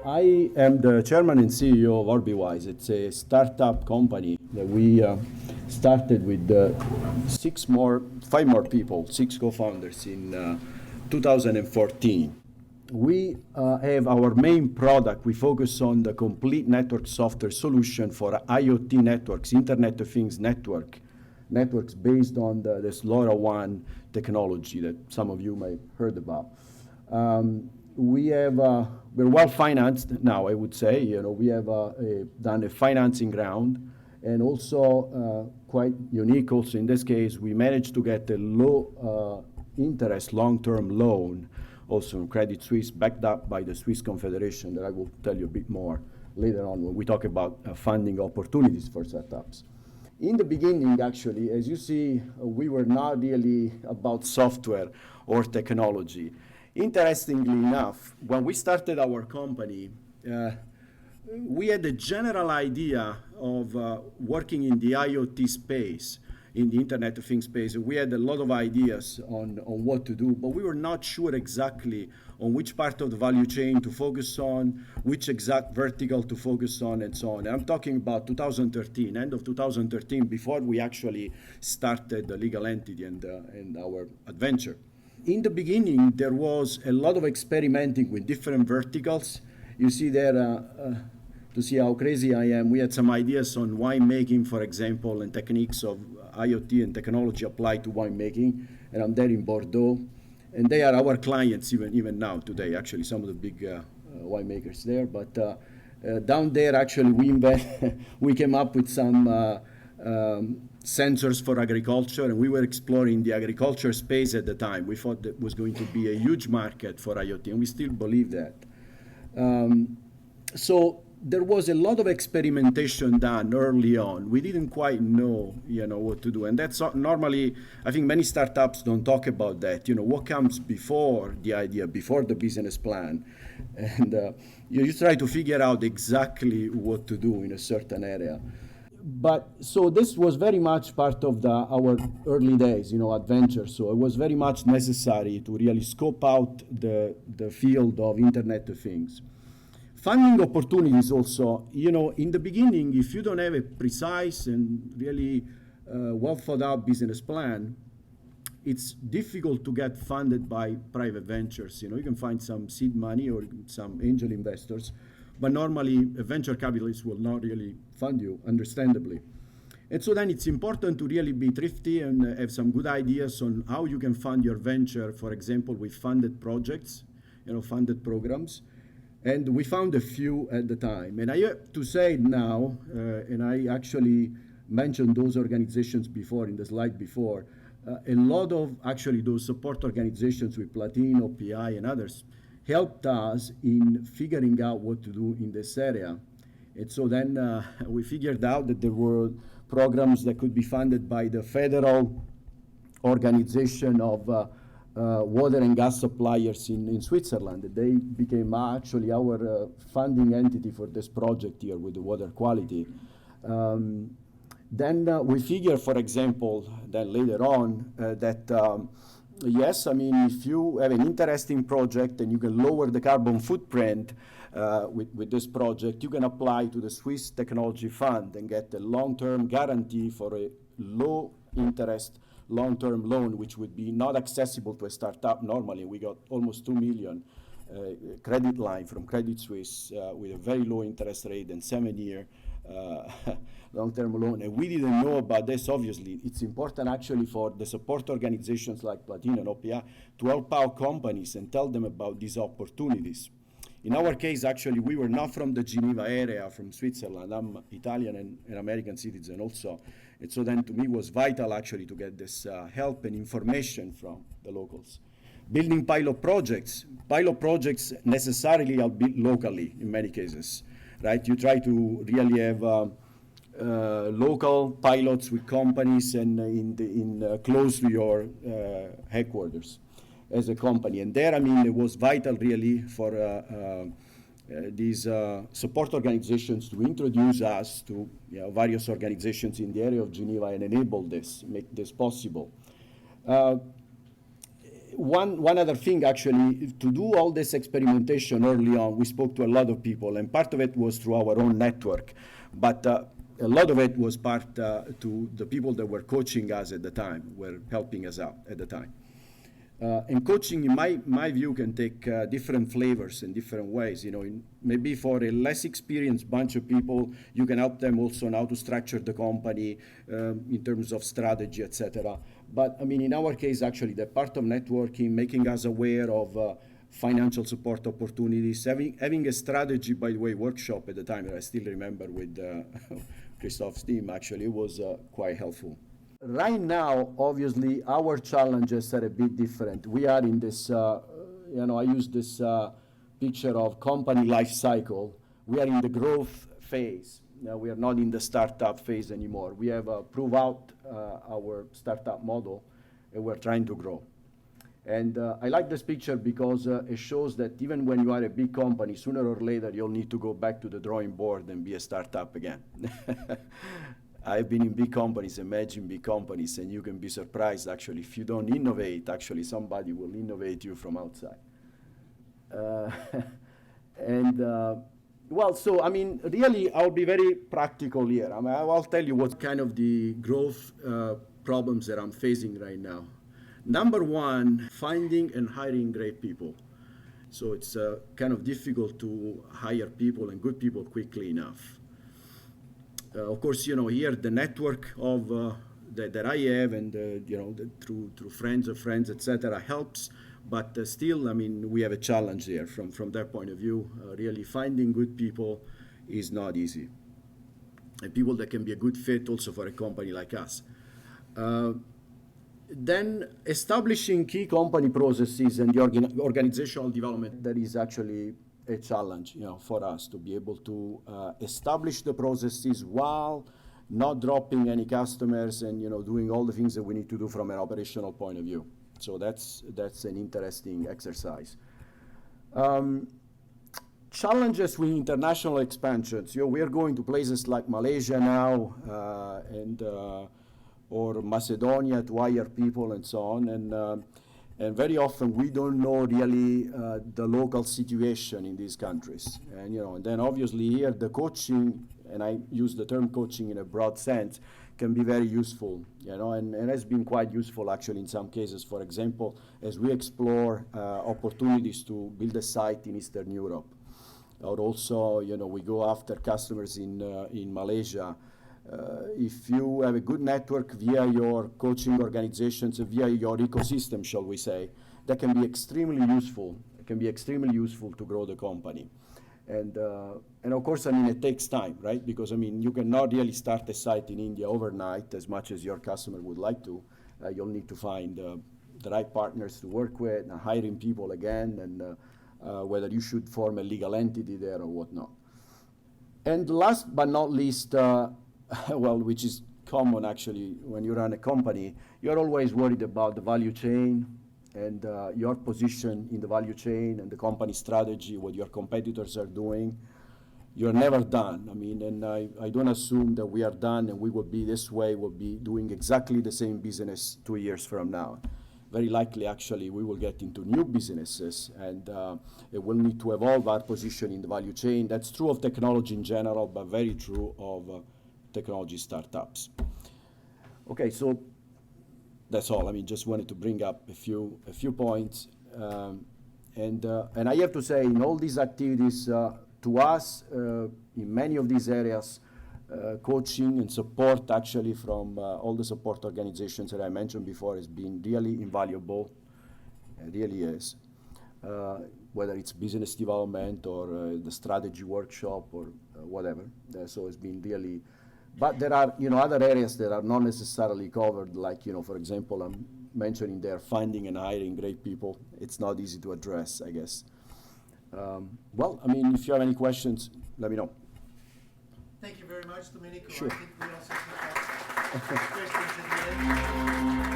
I am the chairman and CEO of OrbiWise. It's a startup company that we started with five more people, 6 co-founders in 2014. We have our main product. We focus on the complete network software solution for IoT networks, Internet of Things networks based on this LoRaWAN technology that some of you may have heard about. We're well financed now, I would say. We have done a financing round, and also quite unique. Also in this case, we managed to get a low interest long-term loan, also from Credit Suisse, backed up by the Swiss Confederation. That I will tell you a bit more later on when we talk about funding opportunities for startups. In the beginning, actually, as you see, we were not really about software or technology. Interestingly enough, when we started our company, we had a general idea of working in the IoT space, in the Internet of Things space. We had a lot of ideas on what to do, but we were not sure exactly on which part of the value chain to focus on, which exact vertical to focus on, and so on. And I'm talking about 2013, end of 2013, before we actually started the legal entity and our adventure. In the beginning, there was a lot of experimenting with different verticals. You see there, to see how crazy I am, we had some ideas on winemaking, for example, and techniques of IoT and technology applied to winemaking. And I'm there in Bordeaux. And they are our clients even now, today, actually, some of the big winemakers there. But down there, actually, we came up with some sensors for agriculture, and we were exploring the agriculture space at the time. We thought that was going to be a huge market for IoT, and we still believe that. So there was a lot of experimentation done early on. We didn't quite know, what to do, and that's normally, I think many startups don't talk about that. What comes before the idea, before the business plan, and you try to figure out exactly what to do in a certain area. But so this was very much part of our early days, adventure. So it was very much necessary to really scope out the field of Internet of Things. Funding opportunities also, in the beginning, if you don't have a precise and really well thought out business plan, it's difficult to get funded by private ventures. You can find some seed money or some angel investors, but normally a venture capitalist will not really fund you, understandably. And so then it's important to really be thrifty and have some good ideas on how you can fund your venture, for example, with funded projects, funded programs. And we found a few at the time. And I have to say now, and I actually mentioned those organizations before in the slide before, a lot of actually those support organizations with Platinn, OPI, and others helped us in figuring out what to do in this area. And so then we figured out that there were programs that could be funded by the Federal Organization of Water and Gas Suppliers in Switzerland. They became actually our funding entity for this project here with the water quality. Then we figure, for example, that later on that yes, if you have an interesting project and you can lower the carbon footprint with this project, you can apply to the Swiss Technology Fund and get a long-term guarantee for a low-interest long-term loan, which would be not accessible to a startup normally. We got almost 2 million credit line from Credit Suisse with a very low interest rate and 7-year long-term loan. And we didn't know about this, obviously. It's important actually for the support organizations like Platinn and OPI to help out companies and tell them about these opportunities. In our case, actually, we were not from the Geneva area, from Switzerland. I'm Italian and American citizen also. And so then to me it was vital actually to get this help and information from the locals. Building pilot projects. Pilot projects necessarily are built locally in many cases, right? You try to really have local pilots with companies and close to your headquarters as a company. And there, it was vital really for these support organizations to introduce us to various organizations in the area of Geneva and enable this, make this possible. one other thing, actually, to do all this experimentation early on, we spoke to a lot of people, and part of it was through our own network, but a lot of it was part to the people that were coaching us at the time, were helping us out at the time. And coaching, in my view, can take different flavors in different ways. Maybe for a less experienced bunch of people, you can help them also on how to structure the company in terms of strategy, etc. But I mean, in our case, actually, the part of networking, making us aware of financial support opportunities, having a strategy, by the way, workshop at the time that I still remember with Christoph's team, actually, was quite helpful. Right now, obviously, our challenges are a bit different. We are in this, I use this picture of company life cycle. We are in the growth phase. Now, we are not in the startup phase anymore. We have proved out our startup model, and we're trying to grow. And I like this picture because it shows that even when you are a big company, sooner or later, you'll need to go back to the drawing board and be a startup again. I've been in big companies, imagine big companies, and you can be surprised, actually, if you don't innovate, actually, somebody will innovate you from outside. Well, so, I mean, really, I'll be very practical here. I mean, I'll tell you what kind of the growth problems that I'm facing right now. Number one, finding and hiring great people. So it's kind of difficult to hire people and good people quickly enough. Of course, here the network of that I have, and through friends of friends, etc., helps. But still, I mean, we have a challenge there from that point of view. Really, finding good people is not easy, and people that can be a good fit also for a company like us. Then establishing key company processes and the organizational development, that is actually a challenge, for us to be able to establish the processes while not dropping any customers and doing all the things that we need to do from an operational point of view. So that's an interesting exercise. Challenges with international expansions. We are going to places like Malaysia now or Macedonia to hire people and so on. And very often we don't know really the local situation in these countries. And then obviously here the coaching, and I use the term coaching in a broad sense, can be very useful, and has been quite useful actually in some cases. For example, as we explore opportunities to build a site in Eastern Europe, or also, we go after customers in Malaysia. If you have a good network via your coaching organizations, via your ecosystem, shall we say, that can be extremely useful. It can be extremely useful to grow the company. And of course, I mean, it takes time, right? Because, I mean, you cannot really start a site in India overnight as much as your customer would like to. You'll need to find the right partners to work with, and hiring people again, and whether you should form a legal entity there or whatnot. And last but not least, well, which is common actually when you run a company, you're always worried about the value chain and your position in the value chain and the company strategy, what your competitors are doing. You're never done. I mean, and I don't assume that we are done and we will be this way, we'll be doing exactly the same business 2 years from now. Very likely, actually, we will get into new businesses, and it will need to evolve our position in the value chain. That's true of technology in general, but very true of technology startups. Okay, so that's all. I mean, just wanted to bring up a few points, and I have to say, in all these activities, to us, in many of these areas, coaching and support actually from all the support organizations that I mentioned before has been really invaluable. It really is. Whether it's business development or the strategy workshop or whatever. So it's been really. But there are, other areas that are not necessarily covered, like, for example, I'm mentioning there finding and hiring great people. It's not easy to address, I guess. Well, I mean, if you have any questions, let me know. Thank you very much, Domenico. Sure. I think we also have questions at the end.